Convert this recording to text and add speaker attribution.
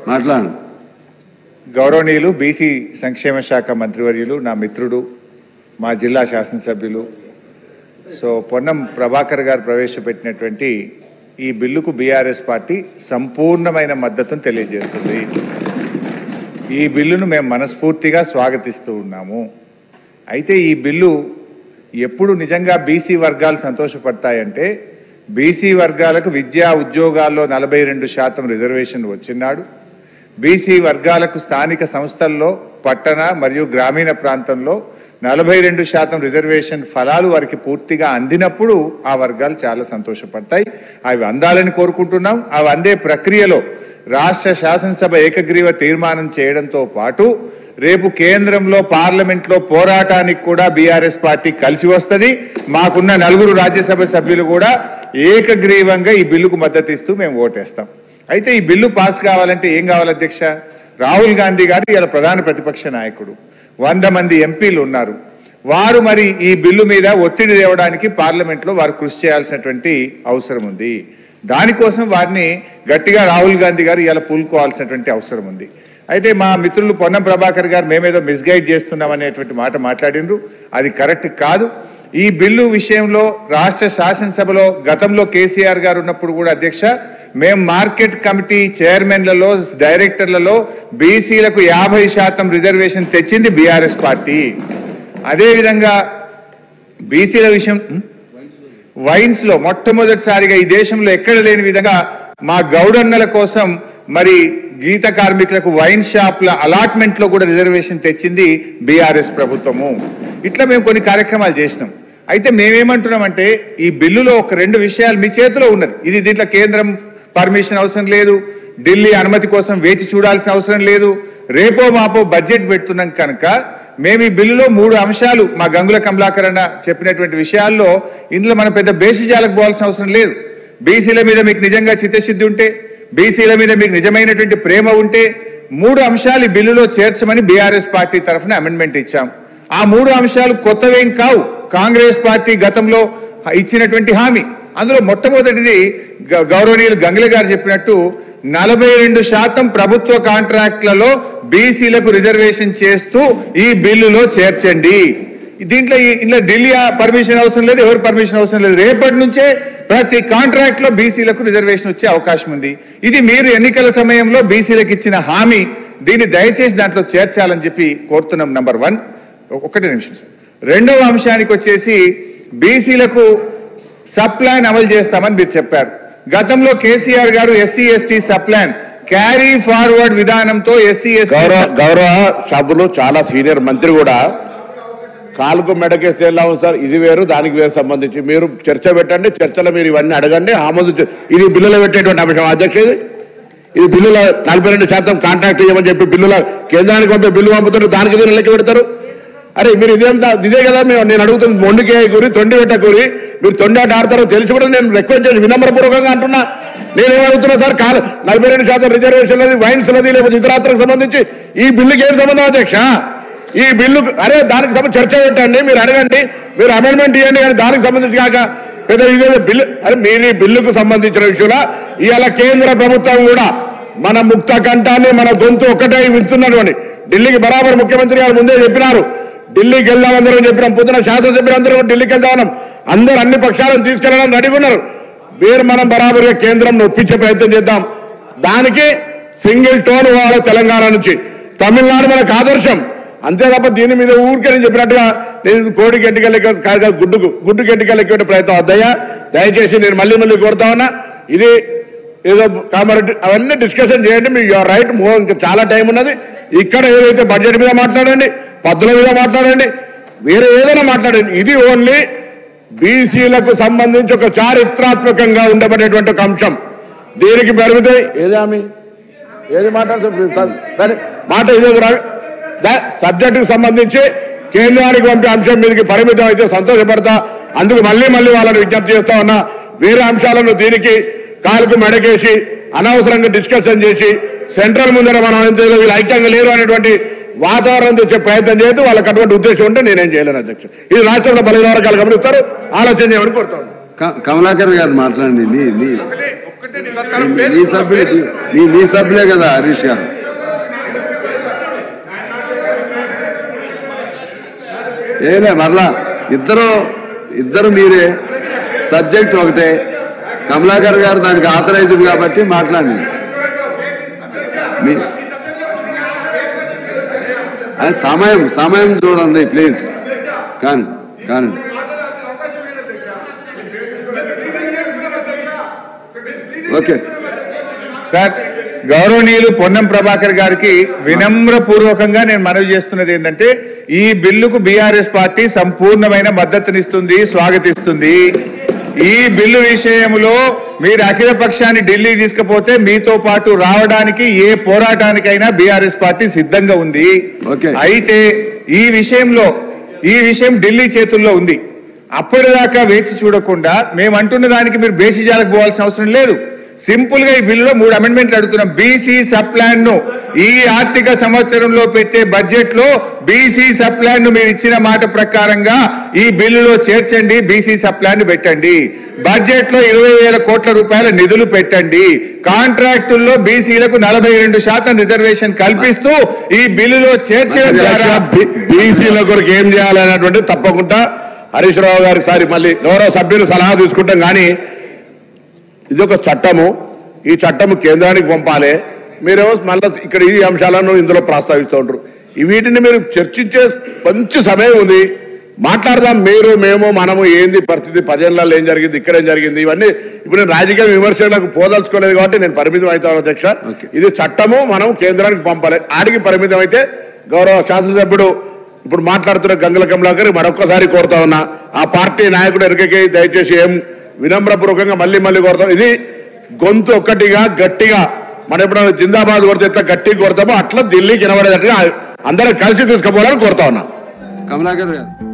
Speaker 1: మాట్లాడు.
Speaker 2: గౌరవనీయులు బీసీ సంక్షేమ శాఖ మంత్రివర్యులు, నా మిత్రుడు, మా జిల్లా శాసనసభ్యులు పొన్నం ప్రభాకర్ గారు ప్రవేశపెట్టినటువంటి ఈ బిల్లుకు బీఆర్ఎస్ పార్టీ సంపూర్ణమైన మద్దతును తెలియజేస్తుంది. ఈ బిల్లును మేము మనస్ఫూర్తిగా స్వాగతిస్తూ ఉన్నాము. అయితే ఈ బిల్లు ఎప్పుడు నిజంగా బీసీ వర్గాలు సంతోషపడతాయంటే, బీసీ వర్గాలకు విద్యా ఉద్యోగాల్లో 42% రిజర్వేషన్ వచ్చినాడు, బీసీ వర్గాలకు స్థానిక సంస్థల్లో పట్టణ మరియు గ్రామీణ ప్రాంతంలో 42% రిజర్వేషన్ ఫలాలు వారికి పూర్తిగా అందినప్పుడు ఆ వర్గాలు చాలా సంతోషపడతాయి. అవి అందాలని కోరుకుంటున్నాం. అవి అందే ప్రక్రియలో రాష్ట్ర శాసనసభ ఏకగ్రీవ తీర్మానం చేయడంతో పాటు రేపు కేంద్రంలో పార్లమెంట్లో పోరాటానికి కూడా బీఆర్ఎస్ పార్టీ కలిసి వస్తుంది. మాకున్న 4 రాజ్యసభ సభ్యులు కూడా ఏకగ్రీవంగా ఈ బిల్లుకు మద్దతు ఇస్తూ మేము ఓటేస్తాం. అయితే ఈ బిల్లు పాస్ కావాలంటే ఏం కావాలి అధ్యక్ష? రాహుల్ గాంధీ గారు ఇలా ప్రధాన ప్రతిపక్ష నాయకుడు, 100 మంది ఎంపీలు ఉన్నారు. వారు మరి ఈ బిల్లు మీద ఒత్తిడి తేవడానికి పార్లమెంట్లో వారు కృషి చేయాల్సినటువంటి అవసరం ఉంది. దానికోసం వారిని గట్టిగా రాహుల్ గాంధీ గారు ఇలా పూనుకోవాల్సినటువంటి అవసరం ఉంది. అయితే మా మిత్రులు పొన్నం ప్రభాకర్ గారు మేమేదో మిస్గైడ్ చేస్తున్నాం అనేటువంటి మాట మాట్లాడినరు. అది కరెక్ట్ కాదు. ఈ బిల్లు విషయంలో రాష్ట్ర శాసనసభలో గతంలో కేసీఆర్ గారు ఉన్నప్పుడు కూడా అధ్యక్ష, మేము మార్కెట్ కమిటీ చైర్మన్లలో డైరెక్టర్లలో బీసీలకు 50% రిజర్వేషన్ తెచ్చింది బీఆర్ఎస్ పార్టీ. అదేవిధంగా బీసీల విషయం వైన్స్లో మొట్టమొదటిసారిగా ఈ దేశంలో ఎక్కడ లేని విధంగా మా గౌడన్నల కోసం మరి గీత కార్మికులకు వైన్ షాప్ల అలాట్మెంట్లో కూడా రిజర్వేషన్ తెచ్చింది బీఆర్ఎస్ ప్రభుత్వము. ఇట్లా మేము కొన్ని కార్యక్రమాలు చేసినాం. అయితే మేమేమంటున్నామంటే, ఈ బిల్లులో ఒక 2 విషయాలు మీ చేతిలో ఉన్నది. ఇది దీంట్లో కేంద్రం పర్మిషన్ అవసరం లేదు, ఢిల్లీ అనుమతి కోసం వేచి చూడాల్సిన అవసరం లేదు. రేపో మాపో బడ్జెట్ పెడుతున్నాం కనుక మేము ఈ బిల్లులో 3 అంశాలు మా గంగుల కమలాకర్ అన్న చెప్పినటువంటి విషయాల్లో ఇందులో మనం పెద్ద బేసిజాలకు పోవాల్సిన అవసరం లేదు. బీసీల మీద మీకు నిజంగా చిత్తశుద్ధి ఉంటే, బీసీల మీద మీకు నిజమైనటువంటి ప్రేమ ఉంటే 3 అంశాలు ఈ బిల్లులో చేర్చమని బీఆర్ఎస్ పార్టీ తరఫున అమెండ్మెంట్ ఇచ్చాం. ఆ 3 అంశాలు కొత్తవేం కావు, కాంగ్రెస్ పార్టీ గతంలో ఇచ్చినటువంటి హామీ. అందులో మొట్టమొదటిది గౌరవనీయులు గంగుల గారు చెప్పినట్టు 42% ప్రభుత్వ కాంట్రాక్ట్లలో బీసీలకు రిజర్వేషన్ చేస్తూ ఈ బిల్లులో చేర్చండి. దీంట్లో ఇంట్లో ఢిల్లీ పర్మిషన్ అవసరం లేదు, ఎవరు పర్మిషన్ అవసరం లేదు. రేపటి నుంచే ప్రతి కాంట్రాక్ట్ లో బీసీలకు రిజర్వేషన్ వచ్చే అవకాశం ఉంది. ఇది మీరు ఎన్నికల సమయంలో బీసీలకు ఇచ్చిన హామీ. దీన్ని దయచేసి దాంట్లో చేర్చాలని చెప్పి కోరుతున్నాం. నంబర్ 1. 1 నిమిషం సార్. 2వ అంశానికి వచ్చేసి బీసీలకు సప్లాన్ అమలు చేస్తామని మీరు చెప్పారు. గతంలో KCR garu SC ST sub plan carry forward విధానంతో ఎస్సీ ఎస్టీ
Speaker 3: గౌరవ సభ్యులు చాలా సీనియర్ మంత్రి కూడా కాలుకు మెడకేస్తే ఎలా ఉంది సార్? ఇది వేరు దానికి వేరు సంబంధించి మీరు చర్చ పెట్టండి. చర్చలో మీరు ఇవన్నీ అడగండి. ఆమోదించు. ఇది బిల్లులో పెట్టేటువంటి అంశం అధ్యక్ష. ఇది బిల్లులో 42% కాంట్రాక్ట్ ఇవ్వమని చెప్పి బిల్లులో కేంద్రానికి పంపే బిల్లు పంపుతారు, దానికి దీన్ని లెక్క పెడతారు. అరే మీరు ఇదే కదా నేను అడుగుతుంది. మొండికే గురి తొండి పెట్ట గురి మీరు తొండాట ఆడతారో తెలిసి కూడా నేను రిక్వెస్ట్ చేసి వినమ్రపూర్వకంగా అంటున్నా. నేనేమడుగుతున్నా సార్, 42% రిజర్వేషన్ వైన్స్ లది లేకపోతే ఇతరాత్రకు సంబంధించి ఈ బిల్లుకి ఏం సంబంధం అధ్యక్ష? ఈ బిల్లు అరే దానికి చర్చ పెట్టండి, మీరు అడగండి, మీరు అమెండ్మెంట్ ఇవ్వండి. కానీ దానికి సంబంధించి కాక పెద్ద ఇదే బిల్లు. అరే మీరు ఈ బిల్లుకు సంబంధించిన విషయంలో ఇవాళ కేంద్ర ప్రభుత్వం కూడా మన ముక్త కంఠాన్ని మన గొంతు ఒక్కటే వింటున్నాడు అని ఢిల్లీకి బరాబర్ ముఖ్యమంత్రి గారు ముందే చెప్పినారు. ఢిల్లీకి వెళ్దాం అందరం చెప్పినాం. పొద్దున శాసనసభ్యులందరూ ఢిల్లీకి వెళ్దాం, అందరూ అన్ని పక్షాలను తీసుకెళ్లడానికి రెడీగా ఉన్నారు. మీరు మనం బరాబర్గా కేంద్రం ఒప్పించే ప్రయత్నం చేద్దాం. దానికి సింగిల్ టోన్ వాళ్ళ తెలంగాణ నుంచి తమిళనాడు మనకు ఆదర్శం. అంతే తప్ప దీని మీద ఊరికే నేను చెప్పినట్టుగా నేను కోడికి ఎంటికలెక్క గుడ్డుకి ఎంటికలెక్కే ప్రయత్నం వద్దయ్యా. దయచేసి నేను మళ్ళీ కోరుతా ఉన్నా. ఇది ఏదో కామారెడ్డి అవన్నీ డిస్కషన్ చేయండి. Me your right. ఇంకా చాలా టైం ఉన్నది. ఇక్కడ ఏదైతే బడ్జెట్ మీద మాట్లాడండి, పద్దుల మీద మాట్లాడండి, వేరే ఏదైనా మాట్లాడండి. ఇది ఓన్లీ బీసీలకు సంబంధించి ఒక చారిత్రాత్మకంగా ఉండబడేటువంటి ఒక అంశం. దీనికి పరిమితం ఏది మాట్లాడుతుంది మాట ఇదే సబ్జెక్టుకు సంబంధించి కేంద్రానికి పంపే అంశం మీదకి పరిమితం అయితే సంతోషపడతా. అందుకు మళ్ళీ వాళ్ళని విజ్ఞప్తి చేస్తా ఉన్నా. వేరే అంశాలను దీనికి కాలుకు మెడకేసి అనవసరంగా డిస్కషన్ చేసి సెంట్రల్ ముందర మనం వీళ్ళు ఐక్యంగా లేరు అనేటువంటి వాతావరణం తెచ్చే ప్రయత్నం చేయదు. వాళ్ళకి అటువంటి ఉద్దేశం ఉంటే నేనేం చేయలేను అధ్యక్ష. ఇది రాష్ట్రంలో బలహీన వర్గాలు గమనిస్తారు, ఆలోచన చేయమని కోరుతాను.
Speaker 1: కమలాకర్ గారు మాట్లాడండి. మీ సభ్యులే కదా హరీష్ గారు. ఏలే మరలా ఇద్దరు మీరే, సబ్జెక్ట్ ఒకటే. కమలాకర్ గారు దానికి ఆథరైజ్డ్ కాబట్టి మాట్లాడండి. సమయం చూడండి ప్లీజ్. కానీ ఓకే
Speaker 2: సార్, గౌరవనీయులు పొన్నం ప్రభాకర్ గారికి వినమ్ర పూర్వకంగా నేను మనవి చేస్తున్నది ఏంటంటే, ఈ బిల్లుకు బీఆర్ఎస్ పార్టీ సంపూర్ణమైన మద్దతునిస్తుంది, స్వాగతిస్తుంది. ఈ బిల్లు విషయంలో మీరు అఖిల పక్షాన్ని ఢిల్లీ తీసుకుపోతే మీతో పాటు రావడానికి ఏ పోరాటానికైనా బీఆర్ఎస్ పార్టీ సిద్ధంగా ఉంది. అయితే ఈ విషయం ఢిల్లీ చేతుల్లో ఉంది. అప్పటిదాకా వేచి చూడకుండా మేము అంటున్న దానికి మీరు బేసిజాలకు పోవాల్సిన అవసరం లేదు. సింపుల్ గా ఈ బిల్లులో 3 అమెండ్మెంట్లు అడుగుతున్నాం. బీసీ సబ్ ప్లాన్ ను ఈ ఆర్థిక సంవత్సరంలో పెట్టే బడ్జెట్ లో బీసీ సబ్ ప్లాన్ ను మీరు ఇచ్చిన మాట ప్రకారంగా ఈ బిల్లులో చేర్చండి. బీసీ సబ్ ప్లాన్ ను పెట్టండి. బడ్జెట్ లో 20,000 కోట్ల రూపాయల నిధులు పెట్టండి. కాంట్రాక్టుల్లో బీసీలకు 42% రిజర్వేషన్ కల్పిస్తూ ఈ బిల్లులో చేర్చడం ద్వారా
Speaker 3: బీసీల కొరకు ఏం చేయాలనేటువంటి తప్పకుండా హరీష్ రావు గారికి సారి మళ్ళీ గౌరవ సభ్యులు సలహా తీసుకుంటాం. కానీ ఇది ఒక చట్టము, ఈ చట్టము కేంద్రానికి పంపాలి. మీరేమో మళ్ళీ ఇక్కడ ఈ అంశాలను ఇందులో ప్రస్తావిస్తూ ఉంటారు. వీటిని మీరు చర్చించే మంచి సమయం ఉంది, మాట్లాడదాం. మేము మనము ఏంది పరిస్థితి, 10 ఏళ్లలో ఏం జరిగింది, ఇక్కడ ఏం జరిగింది, ఇవన్నీ ఇప్పుడు నేను రాజకీయ విమర్శలకు పోదలుచుకోలేదు కాబట్టి నేను పరిమితం అవుతాను అధ్యక్ష. ఇది చట్టము, మనం కేంద్రానికి పంపాలి. ఆడికి పరిమితం అయితే గౌరవ శాసనసభ్యుడు ఇప్పుడు మాట్లాడుతున్న గంగుల కమలాకర్ మరొక్కసారి కోరుతా ఉన్నా, ఆ పార్టీ నాయకుడు ఎన్నికకి దయచేసి ఏం వినమ్రపూర్వకంగా మళ్ళీ కోరుతాం. ఇది గొంతు ఒక్కటిగా గట్టిగా మనం ఎప్పుడైనా జిందాబాద్ కొడితే ఎట్లా గట్టిగా కొడతామో అట్లా ఢిల్లీకి వినబడేటట్టుగా అందరూ కలిసి తీసుకుపోవాలని కోరుతా ఉన్నా.
Speaker 1: కమలాకర్ గారు.